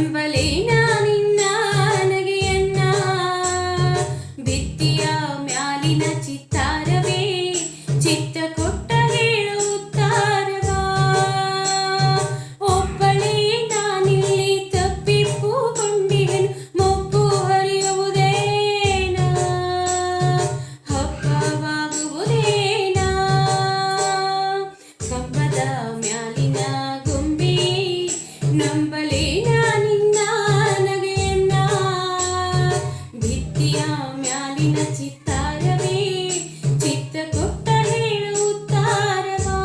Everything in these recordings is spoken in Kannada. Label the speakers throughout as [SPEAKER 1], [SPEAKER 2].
[SPEAKER 1] ನಂಬಲೇನ ನಿನ್ನ ನಗೆಯನ್ನ ಭಿತ್ತಿಯ ಮ್ಯಾಲಿನ ಚಿತ್ತಾರವೇ ಚಿತ್ತ ಕೊಟ್ಟ ಹೇಳುತ್ತಾರವಾ ಒಬ್ಬಳೇ ನಾನಿಲ್ಲಿ ತಪ್ಪಿಪ್ಪುಕೊಂಡಿಹೆನು ಮೊಬ್ಬು ಹರಿಯುವುದೇನ ಹಬ್ಬವಾಗುವುದೇನ ಕಂಬದ ಮ್ಯಾಲಿನ ಗೊಂಬೆ ನಂಬಲೇನ ನಿನ್ನ ನಗೆಯನ್ನ ಭಿತ್ತಿಯ ಮ್ಯಾಲಿನ ಚಿತ್ತಾರವೇ ಚಿತ್ತ ಕೊಟ್ಟ ಹೇಳುತ್ತಾರವಾ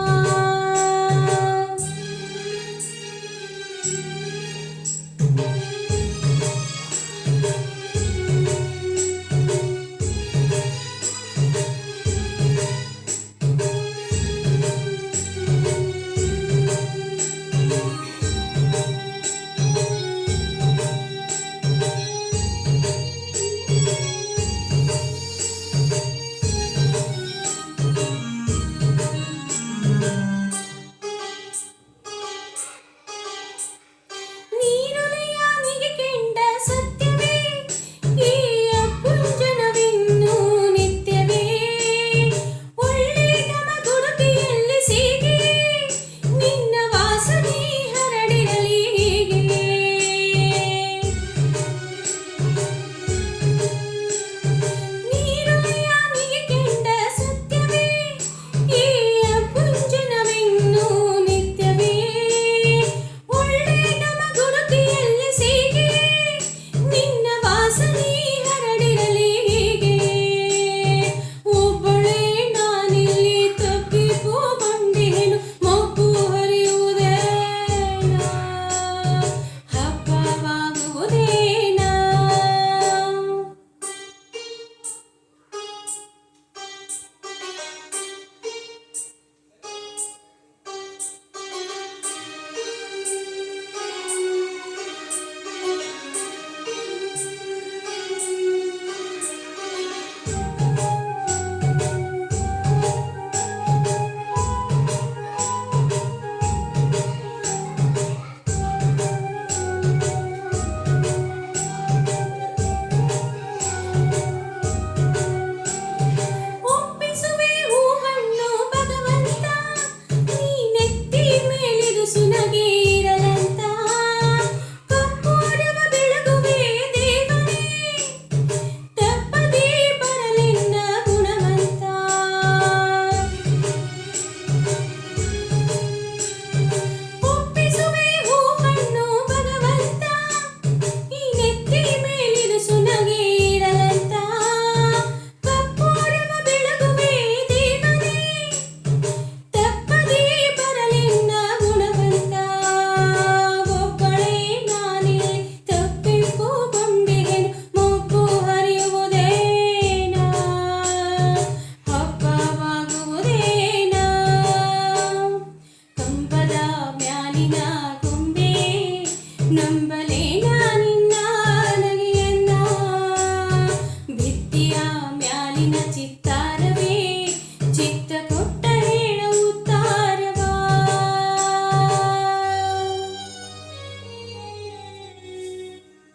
[SPEAKER 1] ನೀರುಳಿಯಾನಿಗೆ ಕೆಂಡ ಸತ್ಯವೇ ಈ ಅಪ್ಪುಂಜನವಿನ್ನೂ ನಿತ್ಯವೇ ಒಳ್ಳೆ ಘಮ ಗುಡುತಿಯಲ್ಲಿ ಸೀಗೆ ನಿನ್ನ ವಾಸನೆ ಹರಡಿರಲಿ ಹೀಗೆ ನೀರುಳಿಯಾನಿಗೆ ಕೆಂಡ ಸತ್ಯವೇ ಈ ಅಪ್ಪುಂಜನವಿನ್ನೂ ನಿತ್ಯವೇ ಒಳ್ಳೆ ಘಮ ಗುಡುತಿಯಲ್ಲಿ ಸೀಗೆ ನಿನ್ನ ವಾಸನೆ ಹರಡಿರಲಿ ಹೀಗೆ ಒಬ್ಬಳೇ ನಾನಿಲ್ಲಿ ತಪ್ಪಿಪುಕೊಂಡಿಹೆನು ಮೊಬ್ಬು ಹರಿಯುವುದೇನ ಹಬ್ಬವಾಗುವುದೇನ ಒಪ್ಪಿಸುವೆ ಹೂವನ್ನು ಭಗವಂತ ನೀನೆತ್ತಿ ಮೇಲಿರಿಸು ನಗೆ ಇರಲಂತ ಕಪ್ಪೂರವ ಬೆಳಗುವೆ ದೇವನೇ ತಪ್ಪದೇ ಬರಲೆನ್ನ ಗುಣವಂತ ಒಪ್ಪಿಸುವೆ ಹೂವನ್ನು ಭಗವಂತ ನೀನೆತ್ತಿ ಮೇಲಿರಿಸು ನಗೆ ಇರಲಂತ ಕಪ್ಪೂರವ ಬೆಳಗುವೆ ದೇವನೇ ತಪ್ಪದೇ ಬರಲೆನ್ನ ಗುಣವಂತ ಒಬ್ಬಳೇ ನಾನಿಲ್ಲಿ ತಪ್ಪಿಪ್ಪುಕೊಂಡಿಹೆನು ಮೊಬ್ಬು ಹರಿಯುವುದೇನ ಹಬ್ಬವಾಗುವುದೇನ ಕಂಬದ ಮ್ಯಾಲಿನ ಗೊಂಬೆ ನಂಬಲೇನ